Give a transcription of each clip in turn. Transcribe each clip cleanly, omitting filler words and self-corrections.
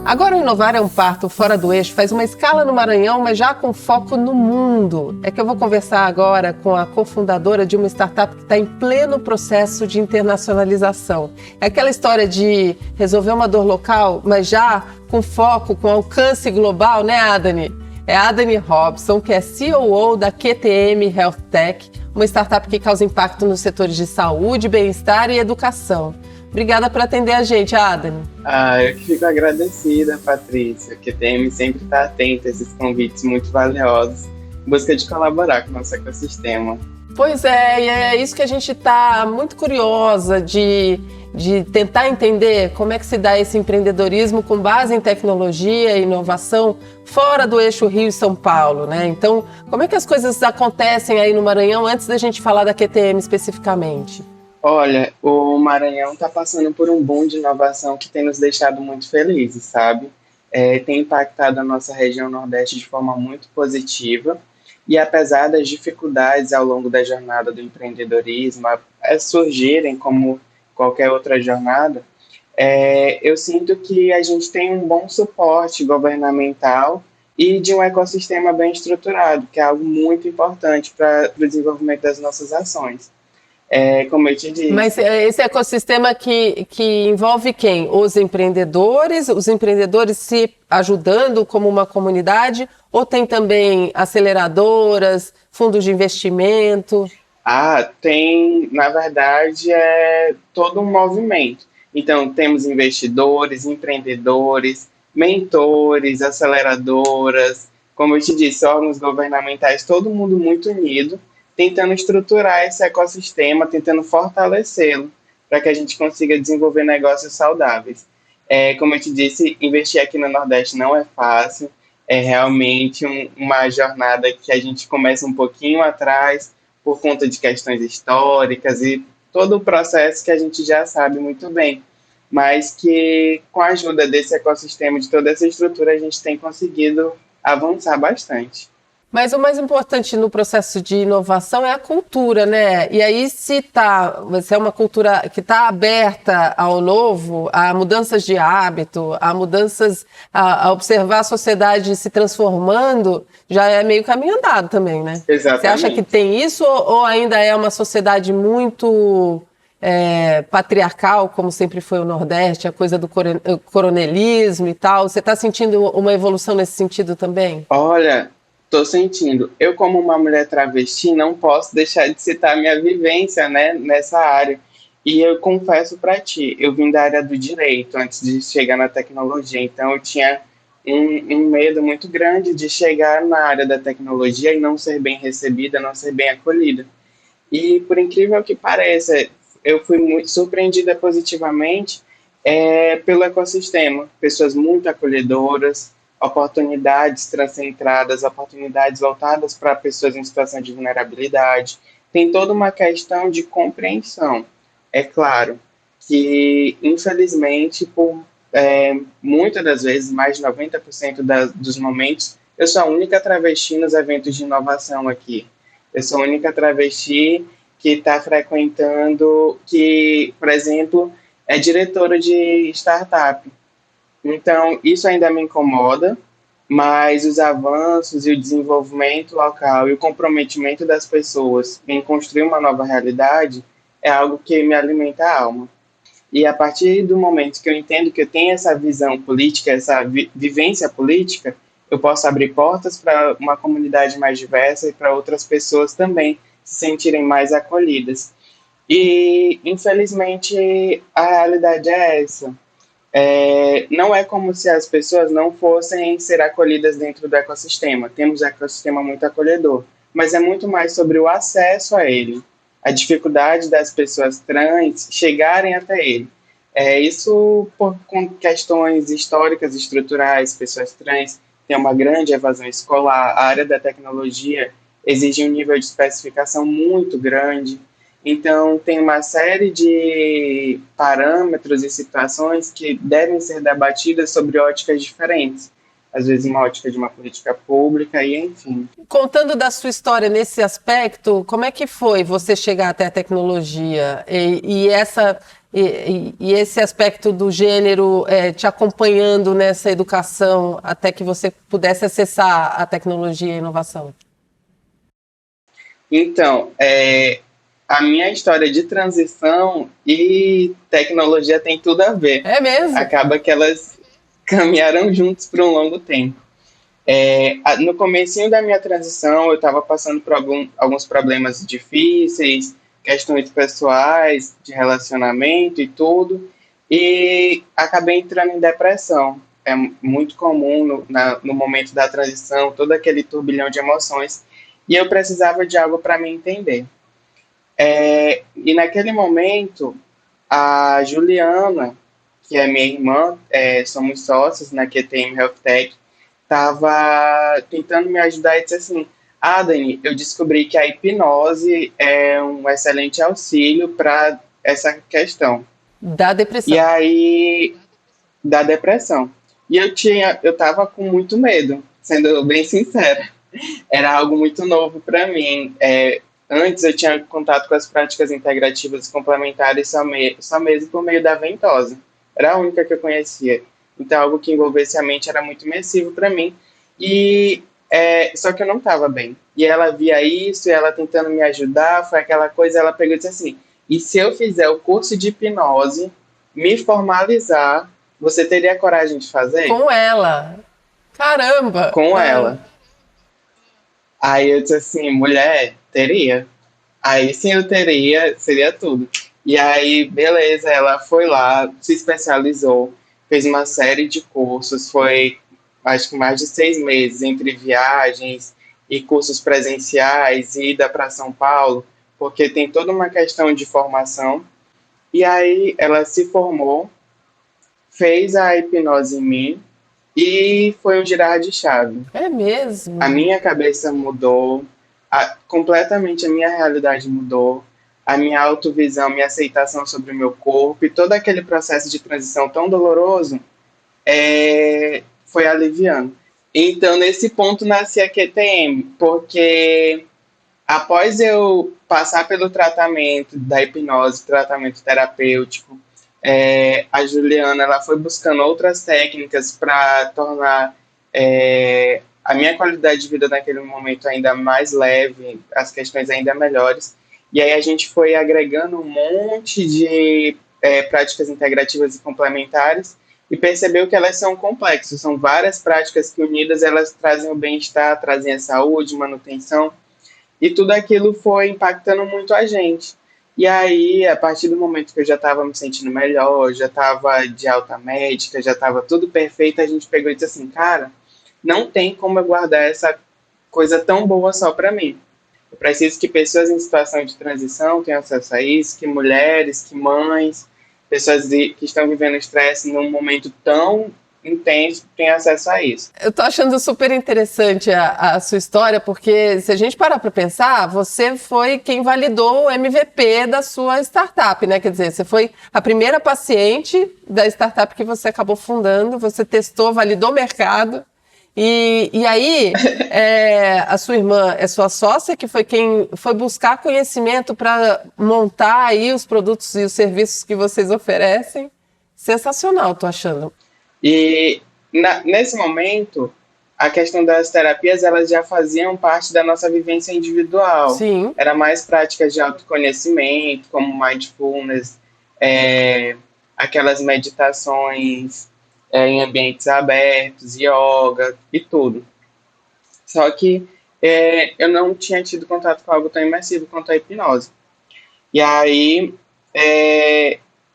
Agora o Inovar é um parto fora do eixo, faz uma escala no Maranhão, mas já com foco no mundo. É que eu vou conversar agora com a cofundadora de uma startup que está em pleno processo de internacionalização. É aquela história de resolver uma dor local, mas já com foco, com alcance global, né, Adani? É a Adani Robson, que é COO da QTM Health Tech, uma startup que causa impacto nos setores de saúde, bem-estar e educação. Obrigada por atender a gente, Adani. Eu que fico agradecida, Patrícia. A QTM sempre está atenta a esses convites muito valiosos em busca de colaborar com o nosso ecossistema. Pois é, e é isso que a gente está muito curiosa de tentar entender como é que se dá esse empreendedorismo com base em tecnologia e inovação fora do eixo Rio e São Paulo, né? Então, como é que as coisas acontecem aí no Maranhão antes da gente falar da QTM especificamente? Olha, o Maranhão está passando por um boom de inovação que tem nos deixado muito felizes, sabe? Tem impactado a nossa região Nordeste de forma muito positiva e apesar das dificuldades ao longo da jornada do empreendedorismo surgirem como qualquer outra jornada, eu sinto que a gente tem um bom suporte governamental e de um ecossistema bem estruturado, que é algo muito importante para o desenvolvimento das nossas ações. Como eu te disse. Mas esse ecossistema que envolve quem? Os empreendedores se ajudando como uma comunidade, ou tem também aceleradoras, fundos de investimento? Tem, na verdade, todo um movimento. Então, temos investidores, empreendedores, mentores, aceleradoras, como eu te disse, órgãos governamentais, todo mundo muito unido, tentando estruturar esse ecossistema, tentando fortalecê-lo, para que a gente consiga desenvolver negócios saudáveis. Como eu te disse, investir aqui no Nordeste não é fácil, é realmente uma jornada que a gente começa um pouquinho atrás, por conta de questões históricas e todo o processo que a gente já sabe muito bem, mas que com a ajuda desse ecossistema, de toda essa estrutura, a gente tem conseguido avançar bastante. Mas o mais importante no processo de inovação é a cultura, né? E aí, se é uma cultura que está aberta ao novo, a mudanças de hábito, a observar a sociedade se transformando, já é meio caminho andado também, né? Exatamente. Você acha que tem isso ou ainda é uma sociedade muito patriarcal, como sempre foi o Nordeste, a coisa do coronelismo e tal? Você está sentindo uma evolução nesse sentido também? Olha, estou sentindo. Eu, como uma mulher travesti, não posso deixar de citar a minha vivência, né, nessa área. E eu confesso para ti, eu vim da área do direito antes de chegar na tecnologia, então eu tinha um medo muito grande de chegar na área da tecnologia e não ser bem recebida, não ser bem acolhida. E, por incrível que pareça, eu fui muito surpreendida positivamente pelo ecossistema. Pessoas muito acolhedoras, oportunidades transcentradas, oportunidades voltadas para pessoas em situação de vulnerabilidade. Tem toda uma questão de compreensão. É claro que, infelizmente, por muitas das vezes, mais de 90% dos momentos, eu sou a única travesti nos eventos de inovação aqui. Eu sou a única travesti que está frequentando, que, por exemplo, é diretora de startup. Então, isso ainda me incomoda, mas os avanços e o desenvolvimento local e o comprometimento das pessoas em construir uma nova realidade é algo que me alimenta a alma. E a partir do momento que eu entendo que eu tenho essa visão política, essa vivência política, eu posso abrir portas para uma comunidade mais diversa e para outras pessoas também se sentirem mais acolhidas. E, infelizmente, a realidade é essa. Não é como se as pessoas não fossem ser acolhidas dentro do ecossistema. Temos um ecossistema muito acolhedor, mas é muito mais sobre o acesso a ele, a dificuldade das pessoas trans chegarem até ele. Isso por questões históricas, estruturais, pessoas trans têm uma grande evasão escolar, a área da tecnologia exige um nível de especificação muito grande. Então, tem uma série de parâmetros e situações que devem ser debatidas sobre óticas diferentes. Às vezes, uma ótica de uma política pública e, enfim. Contando da sua história nesse aspecto, como é que foi você chegar até a tecnologia? e esse aspecto do gênero te acompanhando nessa educação até que você pudesse acessar a tecnologia e a inovação? Então, a minha história de transição e tecnologia tem tudo a ver. É mesmo? Acaba que elas caminharam juntos por um longo tempo. No comecinho da minha transição, eu estava passando por alguns problemas difíceis, questões pessoais, de relacionamento e tudo, e acabei entrando em depressão. É muito comum no momento da transição, todo aquele turbilhão de emoções, e eu precisava de algo para me entender. E naquele momento, a Juliana, que é minha irmã, somos sócios na QTM Health Tech, estava tentando me ajudar e disse assim: Dani, eu descobri que a hipnose é um excelente auxílio para essa questão. Da depressão. E aí, da depressão. E eu estava com muito medo, sendo bem sincera. Era algo muito novo para mim. Antes eu tinha contato com as práticas integrativas e complementares só mesmo por meio da ventosa. Era a única que eu conhecia. Então, algo que envolvesse a mente era muito imersivo para mim. Só que eu não estava bem. E ela via isso, e ela tentando me ajudar, foi aquela coisa, ela pegou e disse assim: e se eu fizer o curso de hipnose, me formalizar, você teria coragem de fazer? Com ela. Caramba! Com ela. Aí eu disse assim: mulher, teria. Aí sim eu teria, seria tudo. E aí, beleza, ela foi lá, se especializou, fez uma série de cursos, foi acho que mais de 6 meses entre viagens e cursos presenciais, e ida para São Paulo, porque tem toda uma questão de formação. E aí ela se formou, fez a hipnose em mim e foi um girar de chave. É mesmo? A minha cabeça mudou, completamente a minha realidade mudou, a minha autovisão, minha aceitação sobre o meu corpo e todo aquele processo de transição tão doloroso foi aliviando. Então, nesse ponto, nasci a QTM, porque após eu passar pelo tratamento da hipnose, tratamento terapêutico, a Juliana ela foi buscando outras técnicas para tornar a minha qualidade de vida naquele momento ainda mais leve, as questões ainda melhores. E aí a gente foi agregando um monte de práticas integrativas e complementares e percebeu que elas são complexas, são várias práticas que unidas elas trazem o bem-estar, trazem a saúde, manutenção, e tudo aquilo foi impactando muito a gente. E aí, a partir do momento que eu já estava me sentindo melhor, já estava de alta médica, já estava tudo perfeito, a gente pegou e disse assim: cara, não tem como eu guardar essa coisa tão boa só para mim. Eu preciso que pessoas em situação de transição tenham acesso a isso, que mulheres, que mães, pessoas que estão vivendo estresse num momento tão intenso tenham acesso a isso. Eu tô achando super interessante a sua história, porque se a gente parar para pensar, você foi quem validou o MVP da sua startup, né? Quer dizer, você foi a primeira paciente da startup que você acabou fundando, você testou, validou o mercado. E aí, a sua irmã é sua sócia, que foi quem foi buscar conhecimento para montar aí os produtos e os serviços que vocês oferecem. Sensacional, tô achando. E nesse momento, a questão das terapias, elas já faziam parte da nossa vivência individual. Sim. Era mais práticas de autoconhecimento, como mindfulness, aquelas meditações em ambientes abertos, yoga e tudo. Só que eu não tinha tido contato com algo tão imersivo quanto a hipnose. E aí,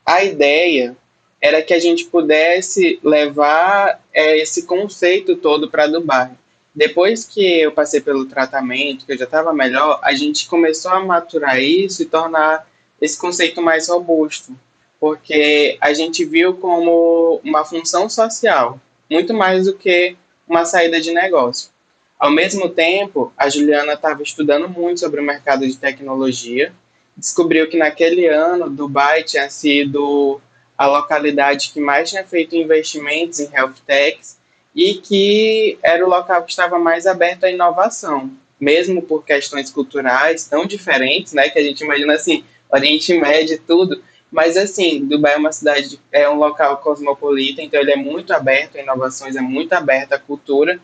a ideia era que a gente pudesse levar esse conceito todo para Dubai. Depois que eu passei pelo tratamento, que eu já estava melhor, a gente começou a maturar isso e tornar esse conceito mais robusto, porque a gente viu como uma função social, muito mais do que uma saída de negócio. Ao mesmo tempo, a Juliana estava estudando muito sobre o mercado de tecnologia, descobriu que naquele ano Dubai tinha sido a localidade que mais tinha feito investimentos em health techs e que era o local que estava mais aberto à inovação, mesmo por questões culturais tão diferentes, né, que a gente imagina assim, Oriente Médio e tudo, Mas assim, Dubai é uma cidade, é um local cosmopolita, então ele é muito aberto a inovações, é muito aberto à cultura.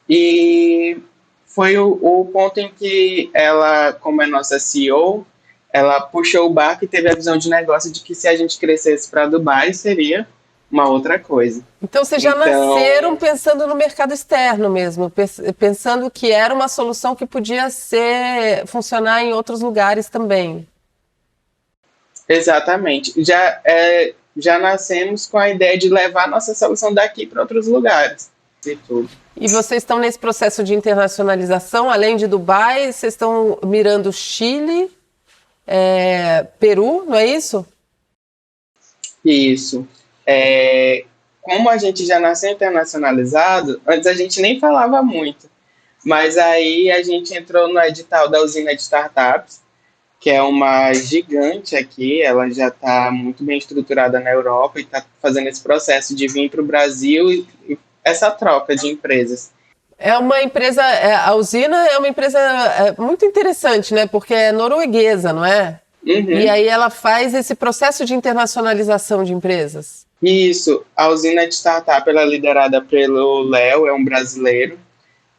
E foi o ponto em que ela, como é nossa CEO, ela puxou o barco e teve a visão de negócio de que se a gente crescesse para Dubai seria uma outra coisa. Então, vocês já nasceram Então, pensando no mercado externo mesmo, pensando que era uma solução que podia funcionar em outros lugares também. exatamente. Já nascemos com a ideia de levar nossa solução daqui para outros lugares. E tudo. E vocês estão nesse processo de internacionalização, além de Dubai, vocês estão mirando Chile, Peru, não é isso? Isso. Como a gente já nasceu internacionalizado, antes a gente nem falava muito. Mas aí a gente entrou no edital da usina de startups, que é uma gigante aqui, ela já está muito bem estruturada na Europa e está fazendo esse processo de vir para o Brasil e essa troca de empresas. É uma empresa, a usina é uma empresa muito interessante, né? Porque é norueguesa, não é? Uhum. E aí ela faz esse processo de internacionalização de empresas. Isso, a usina de startup ela é liderada pelo Léo, é um brasileiro,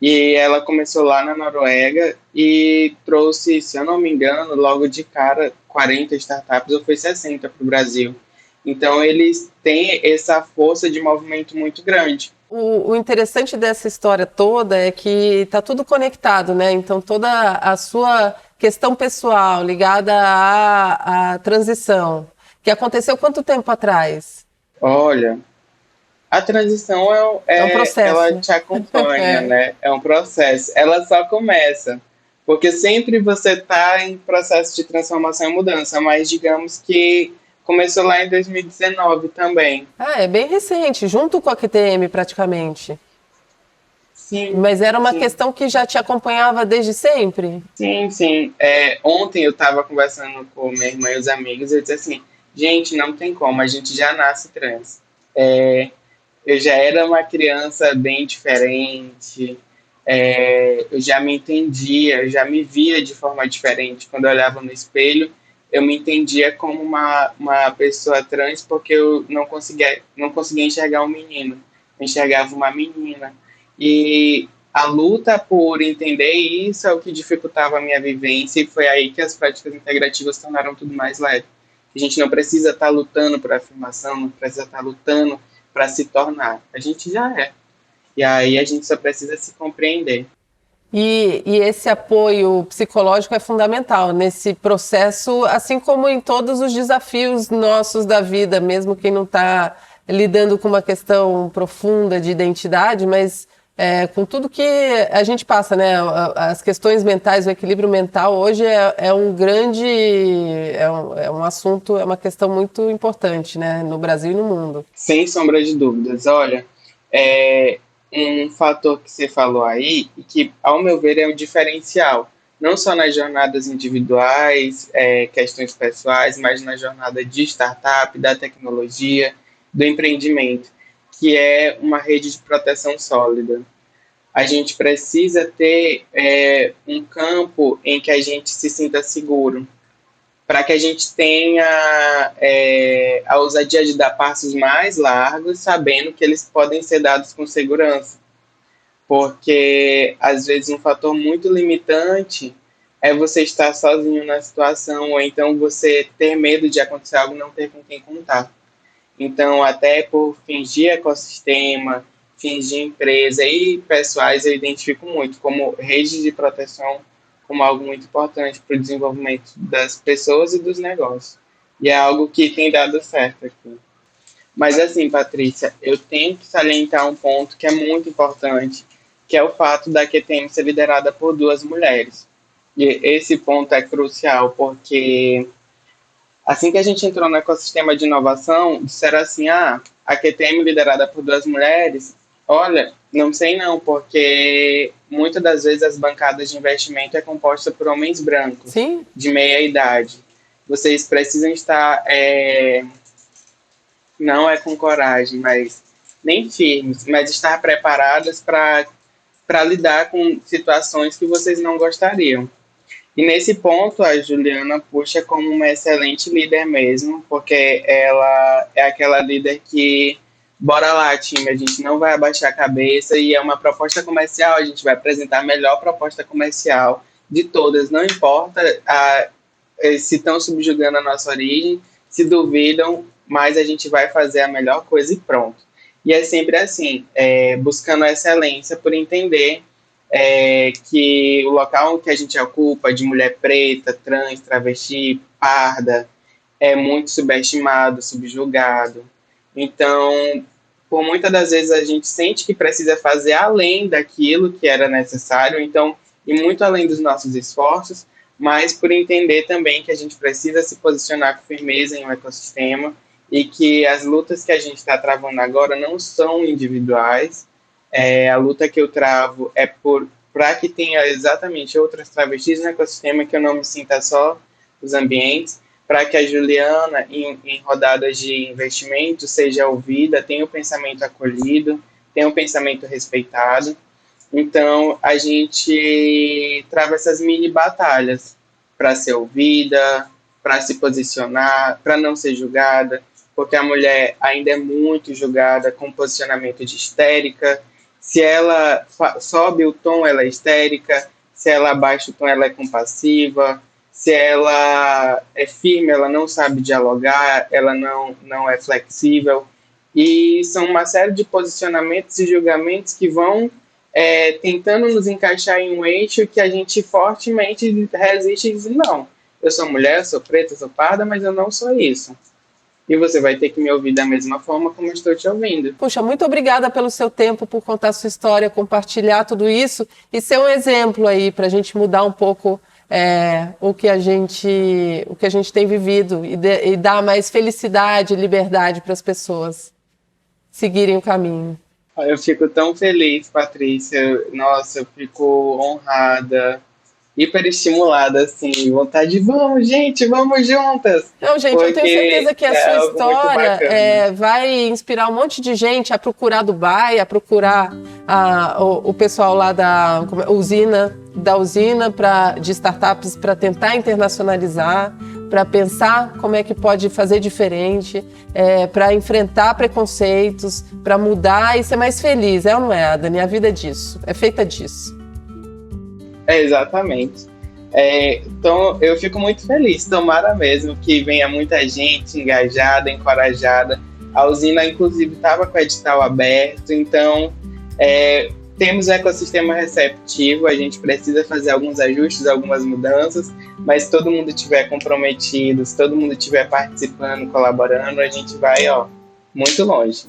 e ela começou lá na Noruega e trouxe, se eu não me engano, logo de cara 40 startups, ou foi 60 para o Brasil. Então eles têm essa força de movimento muito grande. O interessante dessa história toda é que está tudo conectado, né? Então toda a sua questão pessoal ligada à transição, que aconteceu quanto tempo atrás? Olha, a transição É um processo, ela né? te acompanha, né? É um processo. Ela só começa. Porque sempre você está em processo de transformação e mudança, mas digamos que começou lá em 2019 também. Ah, é bem recente, junto com a QTM praticamente. Sim, Mas era uma sim, questão que já te acompanhava desde sempre? sim, sim. Ontem eu estava conversando com minha irmã e os amigos e eu disse assim, gente, não tem como, a gente já nasce trans. Eu já era uma criança bem diferente, eu já me entendia, eu já me via de forma diferente. Quando eu olhava no espelho, eu me entendia como uma pessoa trans porque eu não conseguia enxergar um menino, eu enxergava uma menina. E a luta por entender isso é o que dificultava a minha vivência e foi aí que as práticas integrativas tornaram tudo mais leve. A gente não precisa estar lutando por afirmação, não precisa estar lutando para se tornar. A gente já é. E aí a gente só precisa se compreender. E esse apoio psicológico é fundamental nesse processo, assim como em todos os desafios nossos da vida, mesmo quem não está lidando com uma questão profunda de identidade, mas com tudo que a gente passa, né? As questões mentais, o equilíbrio mental hoje é um grande, é um assunto, é uma questão muito importante, né? No Brasil e no mundo. Sem sombra de dúvidas. Olha, é um fator que você falou aí, e que, ao meu ver, é um diferencial, não só nas jornadas individuais, questões pessoais, mas na jornada de startup, da tecnologia, do empreendimento, que é uma rede de proteção sólida. A gente precisa ter um campo em que a gente se sinta seguro, para que a gente tenha a ousadia de dar passos mais largos, sabendo que eles podem ser dados com segurança. Porque, às vezes, um fator muito limitante é você estar sozinho na situação, ou então você ter medo de acontecer algo e não ter com quem contar. Então, até por fingir ecossistema, fingir empresa e pessoais, eu identifico muito como rede de proteção como algo muito importante para o desenvolvimento das pessoas e dos negócios. E é algo que tem dado certo aqui. Mas assim, Patrícia, eu tenho que salientar um ponto que é muito importante, que é o fato da QTM ser liderada por duas mulheres. E esse ponto é crucial, porque assim que a gente entrou no ecossistema de inovação, disseram assim, a QTM liderada por duas mulheres, olha, não sei não, porque muitas das vezes as bancadas de investimento é composta por homens brancos, Sim? de meia idade. Vocês precisam estar, não é com coragem, mas nem firmes, mas estar preparadas para lidar com situações que vocês não gostariam. E nesse ponto, a Juliana puxa como uma excelente líder mesmo, porque ela é aquela líder que, bora lá, time, a gente não vai abaixar a cabeça e é uma proposta comercial, a gente vai apresentar a melhor proposta comercial de todas, não importa se estão subjugando a nossa origem, se duvidam, mas a gente vai fazer a melhor coisa e pronto. E é sempre assim, buscando a excelência por entender que o local que a gente ocupa, de mulher preta, trans, travesti, parda, é muito subestimado, subjugado. Então, por muitas das vezes a gente sente que precisa fazer além daquilo que era necessário, então, e muito além dos nossos esforços, mas por entender também que a gente precisa se posicionar com firmeza em um ecossistema e que as lutas que a gente está travando agora não são individuais. A luta que eu travo é para que tenha exatamente outras travestis no ecossistema, que eu não me sinta só nos ambientes, para que a Juliana, em rodadas de investimento, seja ouvida, tenha o pensamento acolhido, tenha o pensamento respeitado. Então, a gente trava essas mini batalhas para ser ouvida, para se posicionar, para não ser julgada, porque a mulher ainda é muito julgada com posicionamento de histérica. Se ela sobe o tom, ela é histérica. Se ela abaixa o tom, ela é compassiva. Se ela é firme, ela não sabe dialogar, ela não é flexível. E são uma série de posicionamentos e julgamentos que vão tentando nos encaixar em um eixo que a gente fortemente resiste e diz, não, eu sou mulher, eu sou preta, eu sou parda, mas eu não sou isso. E você vai ter que me ouvir da mesma forma como eu estou te ouvindo. Puxa, muito obrigada pelo seu tempo, por contar a sua história, compartilhar tudo isso e ser um exemplo aí para a gente mudar um pouco o que a gente tem vivido e dar mais felicidade e liberdade para as pessoas seguirem o caminho. Eu fico tão feliz, Patrícia. Nossa, eu fico honrada, hiperestimulada, assim, vontade de vamos, gente, vamos juntas. Não, gente, eu tenho certeza que a sua história vai inspirar um monte de gente a procurar Dubai, a procurar o pessoal lá da usina de startups para tentar internacionalizar, para pensar como é que pode fazer diferente, para enfrentar preconceitos, para mudar e ser mais feliz. É ou não é, Dani? A vida é disso, é feita disso. Exatamente. Então, eu fico muito feliz. Tomara mesmo que venha muita gente engajada, encorajada. A usina, inclusive, estava com o edital aberto. Então, temos um ecossistema receptivo. A gente precisa fazer alguns ajustes, algumas mudanças. Mas se todo mundo estiver comprometido, se todo mundo estiver participando, colaborando, a gente vai muito longe.